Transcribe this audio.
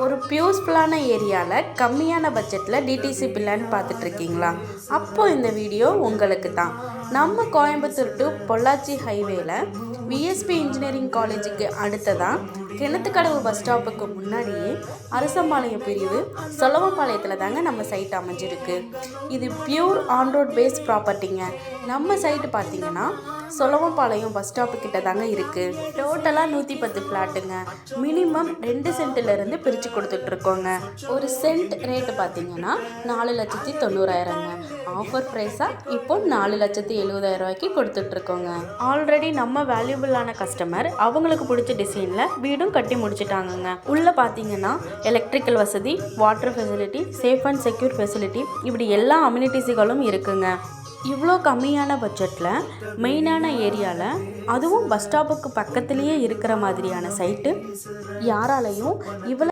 ஒரு பியூஸ்ஃபுல்லான ஏரியாவில் கம்மியான பட்ஜெட்டில் டிடிசி பில்லான்னு பார்த்துட்ருக்கீங்களா? அப்போது இந்த வீடியோ உங்களுக்கு தான். நம்ம கோயம்புத்தூர் டு பொள்ளாச்சி ஹைவேல விஎஸ்பி இன்ஜினியரிங் காலேஜுக்கு அடுத்ததாக கிணத்துக்கடவு பஸ் ஸ்டாப்புக்கு முன்னாடியே அரசம்பாளையம் பிரிவு சொலவம்பாளையத்தில் தாங்க நம்ம சைட் அமைஞ்சிருக்கு. இது பியூர் ஆன்ரோட் பேஸ் ப்ராப்பர்ட்டிங்க. நம்ம சைட்டு பார்த்திங்கன்னா சொலவம்பாளையம் பஸ் ஸ்டாப்பு கிட்ட தாங்க இருக்குது. டோட்டலாக 110 ஃப்ளாட்டுங்க. மினிமம் 2 சென்ட்டிலேருந்து பிரித்து கொடுத்துட்ருக்கோங்க. ஒரு சென்ட் ரேட்டு பார்த்திங்கன்னா 4,90,000ங்க. ஆஃபர் ப்ரைஸாக இப்போ 4,70,000 கொடுத்துட்ருக்கோங்க. ஆல்ரெடி நம்ம வேல்யூபிளான கஸ்டமர் அவங்களுக்கு பிடிச்ச டிசைனில் வீடும் கட்டி முடிச்சிட்டாங்கங்க. உள்ளே பார்த்தீங்கன்னா எலக்ட்ரிக்கல் வசதி, water facility, safe and secure facility, இப்படி எல்லா அம்யூனிட்டிஸுகளும் இருக்குங்க. இவ்வளோ கம்மியான பட்ஜெட்டில் மெயினான ஏரியாவில், அதுவும் பஸ் ஸ்டாப்புக்கு பக்கத்துலேயே இருக்கிற மாதிரியான சைட்டு யாராலையும் இவ்வளோ